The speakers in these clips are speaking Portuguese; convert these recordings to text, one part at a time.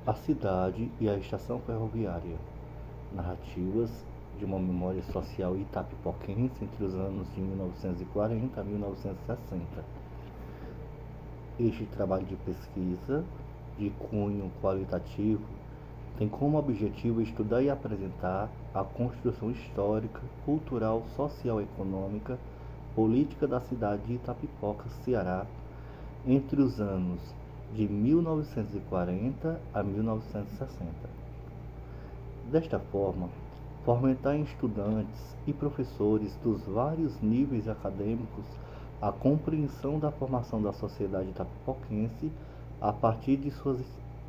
A cidade e a estação ferroviária. Narrativas de uma memória social itapipoquense entre os anos de 1940 a 1960. Este trabalho de pesquisa, de cunho qualitativo, tem como objetivo estudar e apresentar a construção histórica, cultural, social, econômica, política da cidade de Itapipoca, Ceará, entre os anos de 1940 a 1960. Desta forma, fomentar em estudantes e professores dos vários níveis acadêmicos a compreensão da formação da sociedade itapipoquense a partir de suas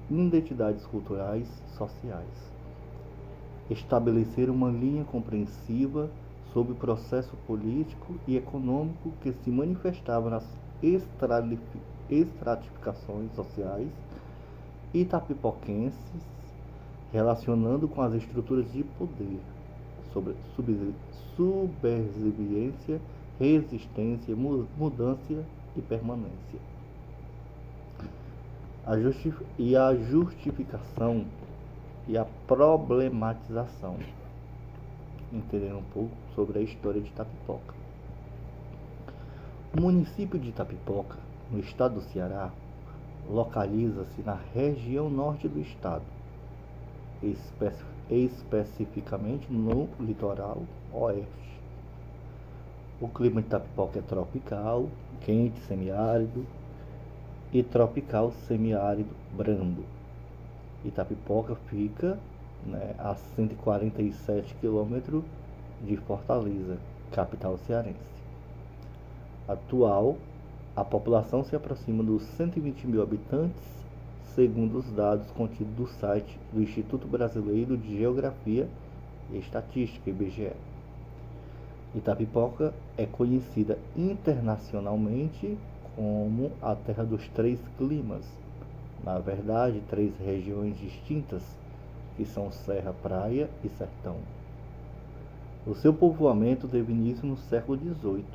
identidades culturais sociais. Estabelecer uma linha compreensiva sobre o processo político e econômico que se manifestava nas estratificações sociais itapipoquenses, relacionando com as estruturas de poder, sobre subserviência, resistência, mudança e permanência. A justificação e a problematização. Entender um pouco sobre a história de Itapipoca. O município de Itapipoca, no estado do Ceará, localiza-se na região norte do estado, especificamente no litoral oeste. O clima de Itapipoca é tropical, quente, semiárido, e tropical semiárido brando. Itapipoca fica a 147 quilômetros de Fortaleza, capital cearense. Atual, a população se aproxima dos 120 mil habitantes, segundo os dados contidos no site do Instituto Brasileiro de Geografia e Estatística, IBGE. Itapipoca é conhecida internacionalmente como a terra dos três climas. Na verdade, três regiões distintas, que são Serra, Praia e Sertão. O seu povoamento teve início no século XVIII,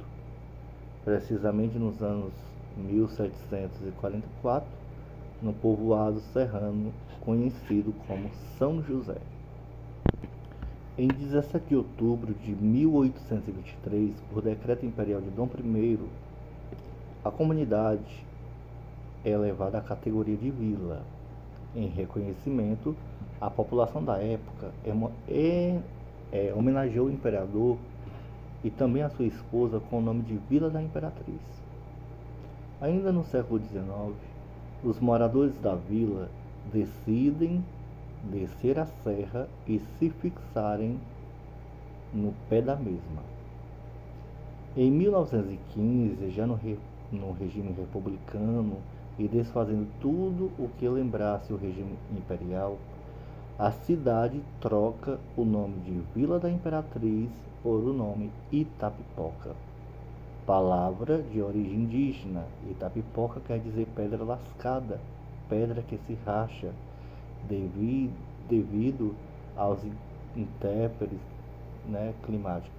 precisamente nos anos 1744, no povoado serrano conhecido como São José. Em 17 de outubro de 1823, por decreto imperial de Dom I, a comunidade é elevada à categoria de vila. Em reconhecimento, a população da época homenageou o imperador e também a sua esposa com o nome de Vila da Imperatriz. Ainda no século XIX, os moradores da vila decidem descer a serra e se fixarem no pé da mesma. Em 1915, já no regime republicano e desfazendo tudo o que lembrasse o regime imperial, a cidade troca o nome de Vila da Imperatriz por o nome Itapipoca. Palavra de origem indígena, Itapipoca quer dizer pedra lascada, pedra que se racha, devido aos intempéries climáticos.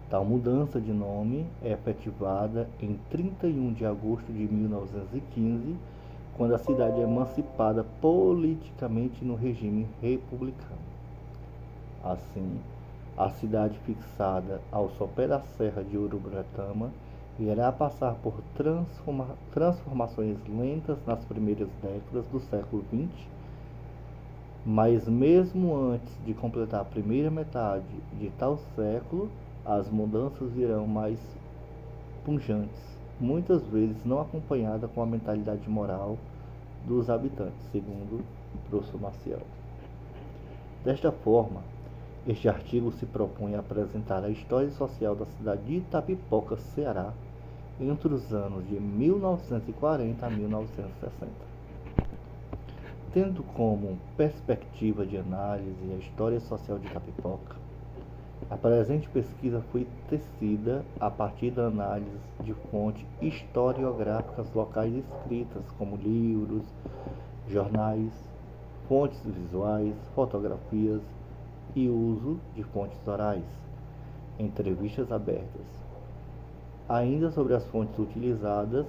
Tal mudança de nome é efetivada em 31 de agosto de 1915, quando a cidade é emancipada politicamente no regime republicano. Assim, a cidade fixada ao sopé da Serra de Uruburetama irá passar por transformações lentas nas primeiras décadas do século XX, mas mesmo antes de completar a primeira metade de tal século, as mudanças virão mais pujantes, muitas vezes não acompanhada com a mentalidade moral dos habitantes, segundo o professor Maciel. Desta forma, este artigo se propõe a apresentar a história social da cidade de Itapipoca, Ceará, entre os anos de 1940 a 1960. Tendo como perspectiva de análise a história social de Itapipoca, a presente pesquisa foi tecida a partir da análise de fontes historiográficas locais escritas, como livros, jornais, fontes visuais, fotografias e uso de fontes orais, entrevistas abertas. Ainda sobre as fontes utilizadas,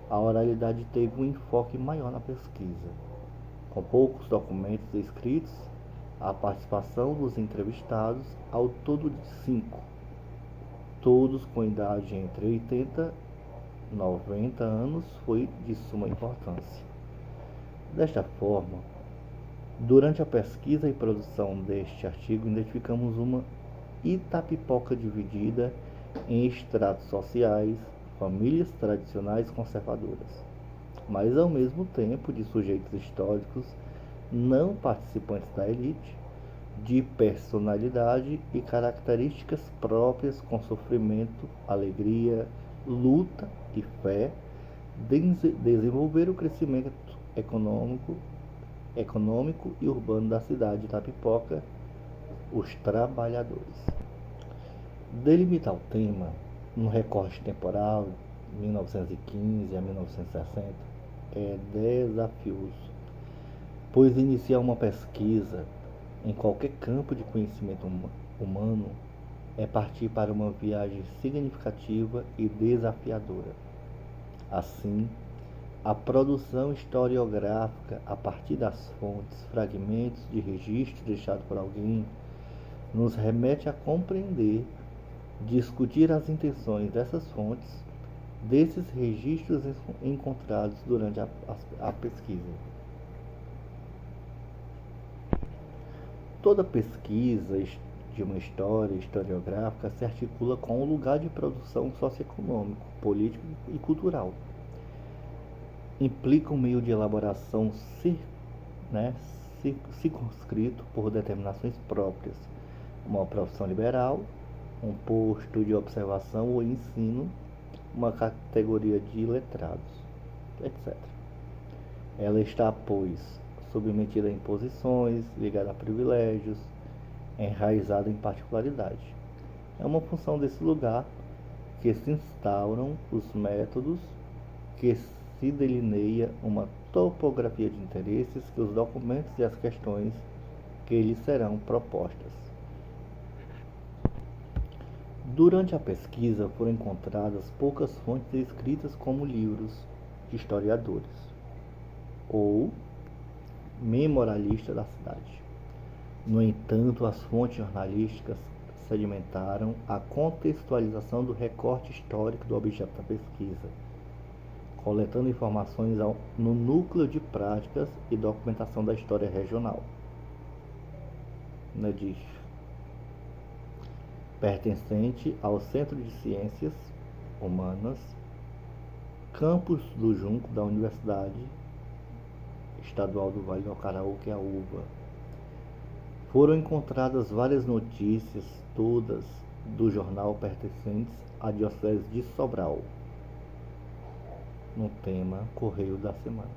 a oralidade teve um enfoque maior na pesquisa. Com poucos documentos escritos, a participação dos entrevistados, ao todo de 5, todos com idade entre 80 e 90 anos, foi de suma importância. Desta forma, durante a pesquisa e produção deste artigo, identificamos uma Itapipoca dividida em estratos sociais, famílias tradicionais conservadoras, mas ao mesmo tempo de sujeitos históricos não participantes da elite, de personalidade e características próprias com sofrimento, alegria, luta e fé, desenvolver o crescimento econômico e urbano da cidade de Itapipoca, os trabalhadores. Delimitar o tema no recorte temporal 1915 a 1960 é desafioso, pois iniciar uma pesquisa em qualquer campo de conhecimento humano é partir para uma viagem significativa e desafiadora. Assim, a produção historiográfica a partir das fontes, fragmentos de registro deixado por alguém, nos remete a compreender, discutir as intenções dessas fontes, desses registros encontrados durante a pesquisa. Toda pesquisa de uma história historiográfica se articula com o lugar de produção socioeconômico, político e cultural. Implica um meio de elaboração circunscrito por determinações próprias, uma profissão liberal, um posto de observação ou ensino, uma categoria de letrados, etc. Ela está, pois, submetida a imposições, ligada a privilégios, enraizada em particularidade. É uma função desse lugar que se instauram os métodos, que se delineia uma topografia de interesses, que os documentos e as questões que lhes serão propostas. Durante a pesquisa foram encontradas poucas fontes escritas como livros de historiadores ou memorialistas da cidade. No entanto, as fontes jornalísticas sedimentaram a contextualização do recorte histórico do objeto da pesquisa, coletando informações no núcleo de práticas e documentação da história regional. NEDIF, pertencente ao Centro de Ciências Humanas, campus do Junco da Universidade Estadual do Vale do Acaraú, a UVA. Foram encontradas várias notícias, todas do jornal pertencentes à Diocese de Sobral, no tema Correio da Semana.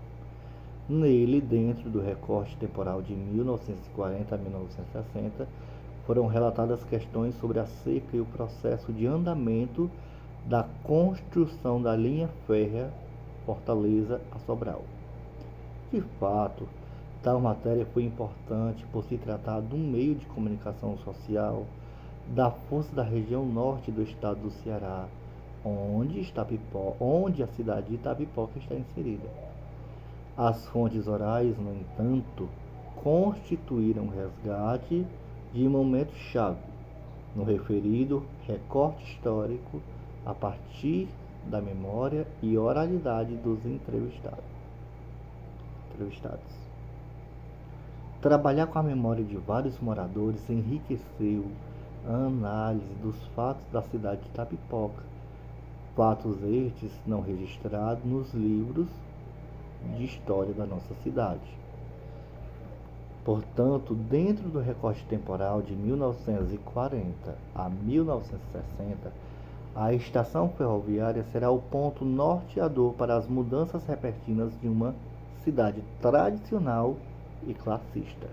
Nele, dentro do recorte temporal de 1940 a 1960, foram relatadas questões sobre a seca e o processo de andamento da construção da linha férrea Fortaleza a Sobral. De fato, tal matéria foi importante por se tratar de um meio de comunicação social da força da região norte do estado do Ceará, onde a cidade de Itapipoca está inserida. As fontes orais, no entanto, constituíram resgate de momentos-chave no referido recorte histórico a partir da memória e oralidade dos entrevistados. Trabalhar com a memória de vários moradores enriqueceu a análise dos fatos da cidade de Itapipoca, fatos estes não registrados nos livros de história da nossa cidade. Portanto, dentro do recorte temporal de 1940 a 1960, a estação ferroviária será o ponto norteador para as mudanças repentinas de uma cidade tradicional e classista.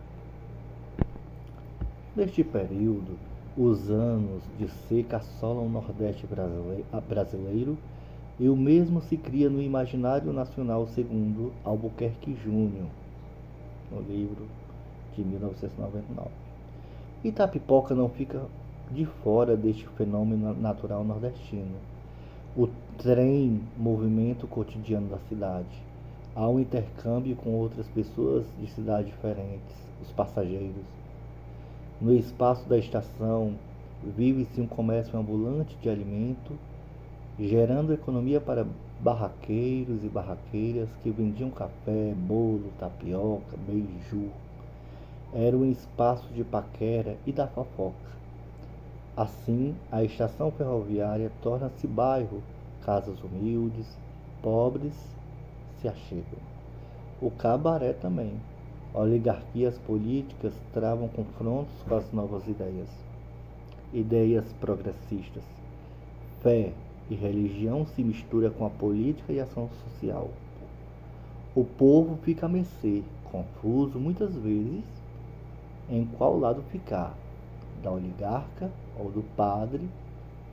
Neste período, os anos de seca assolam o Nordeste brasileiro e o mesmo se cria no imaginário nacional, segundo Albuquerque Júnior, no livro de 1999. Itapipoca não fica de fora deste fenômeno natural nordestino. O trem, movimento cotidiano da cidade, Há um intercâmbio com outras pessoas de cidades diferentes, os passageiros. No espaço da estação, vive-se um comércio ambulante de alimento, gerando economia para barraqueiros e barraqueiras que vendiam café, bolo, tapioca, beiju. Era um espaço de paquera e da fofoca. Assim, a estação ferroviária torna-se bairro, casas humildes, pobres se achegam. O cabaré também. Oligarquias políticas travam confrontos com as novas ideias progressistas. Fé e religião se misturam com a política e a ação social. O povo fica a mercê, confuso muitas vezes, em qual lado ficar, da oligarca ou do padre,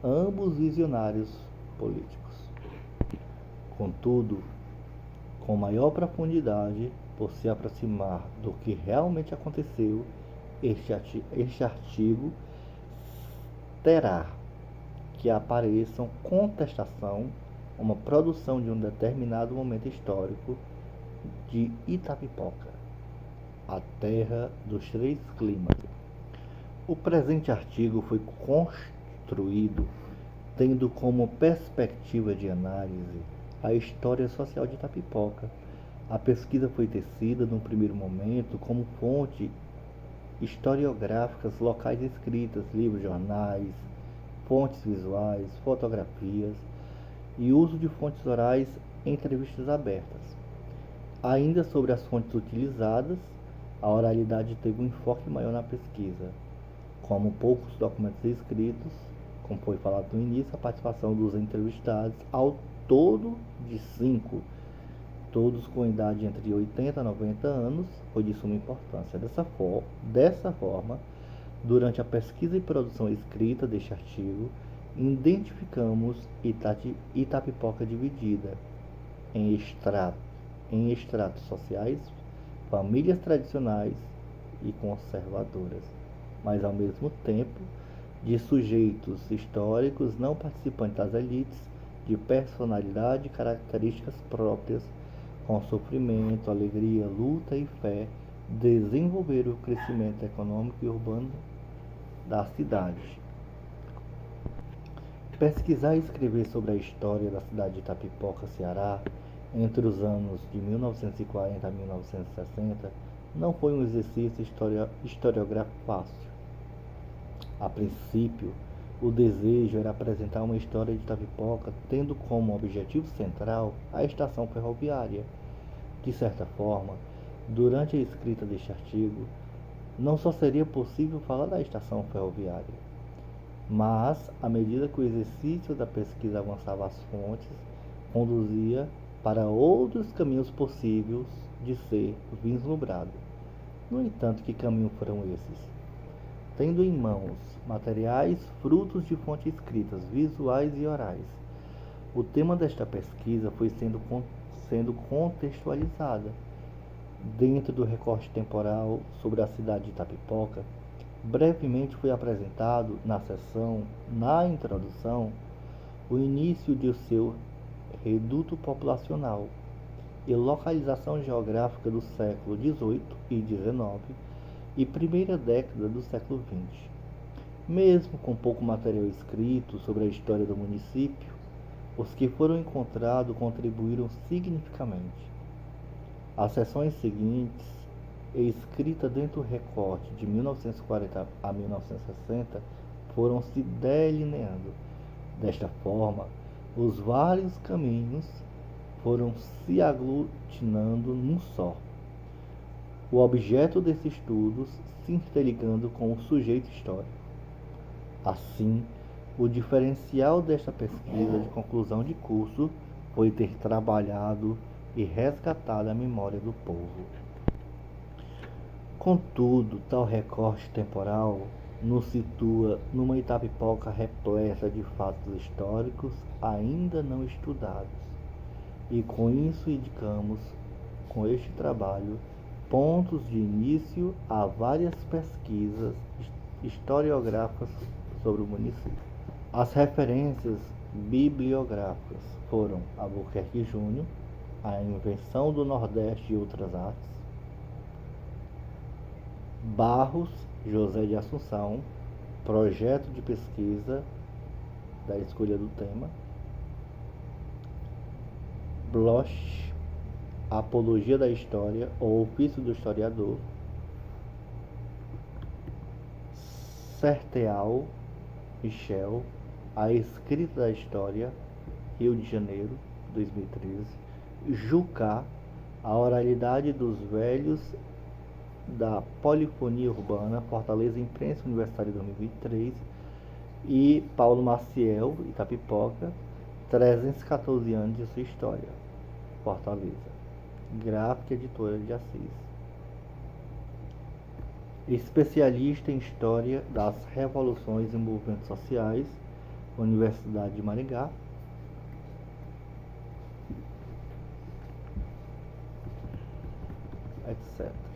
ambos visionários políticos. Contudo, com maior profundidade, por se aproximar do que realmente aconteceu, este artigo terá que apareçam contestação, uma produção de um determinado momento histórico de Itapipoca, a terra dos três climas. O presente artigo foi construído tendo como perspectiva de análise a história social de Itapipoca. A pesquisa foi tecida, num primeiro momento, como fonte historiográficas locais escritas, livros, jornais, fontes visuais, fotografias e uso de fontes orais em entrevistas abertas. Ainda sobre as fontes utilizadas, a oralidade teve um enfoque maior na pesquisa. Como poucos documentos escritos, como foi falado no início, a participação dos entrevistados, ao todo de 5, todos com idade entre 80 e 90 anos, foi de suma importância. Dessa forma, durante a pesquisa e produção escrita deste artigo, identificamos Itapipoca dividida em estratos sociais, famílias tradicionais e conservadoras, mas ao mesmo tempo de sujeitos históricos não participantes das elites, de personalidade e características próprias, com sofrimento, alegria, luta e fé, desenvolver o crescimento econômico e urbano da cidade. Pesquisar e escrever sobre a história da cidade de Itapipoca, Ceará, entre os anos de 1940 a 1960, não foi um exercício historiográfico fácil. A princípio, o desejo era apresentar uma história de Itapipoca tendo como objetivo central a estação ferroviária. De certa forma, durante a escrita deste artigo, não só seria possível falar da estação ferroviária, mas, à medida que o exercício da pesquisa avançava as fontes, conduzia para outros caminhos possíveis de ser vislumbrado. No entanto, que caminhos foram esses? Tendo em mãos materiais frutos de fontes escritas, visuais e orais, o tema desta pesquisa foi sendo contextualizada dentro do recorte temporal sobre a cidade de Itapipoca. Brevemente foi apresentado na introdução, o início de seu reduto populacional e localização geográfica do século XVIII e XIX e primeira década do século XX. Mesmo com pouco material escrito sobre a história do município, os que foram encontrados contribuíram significativamente. As seções seguintes, escritas dentro do recorte de 1940 a 1960, foram se delineando. Desta forma, os vários caminhos foram se aglutinando num só. O objeto desses estudos se interligando com o sujeito histórico. Assim, o diferencial desta pesquisa de conclusão de curso foi ter trabalhado e resgatado a memória do povo. Contudo, tal recorte temporal nos situa numa Itapipoca repleta de fatos históricos ainda não estudados. E com isso indicamos, com este trabalho, pontos de início a várias pesquisas historiográficas sobre o município. As referências bibliográficas foram Albuquerque Júnior, A Invenção do Nordeste e Outras Artes. Barros José de Assunção, projeto de pesquisa da escolha do tema. Bloch, Apologia da História ou Ofício do Historiador. Serteal, Michel, A Escrita da História, Rio de Janeiro, 2013. Jucá, A Oralidade dos Velhos da Polifonia Urbana, Fortaleza, Imprensa Universitária, 2023. E Paulo Maciel, Itapipoca, 314 anos de sua história, Fortaleza. Gráfica Editora de Assis. Especialista em História das Revoluções e Movimentos Sociais, Universidade de Maringá. Etc.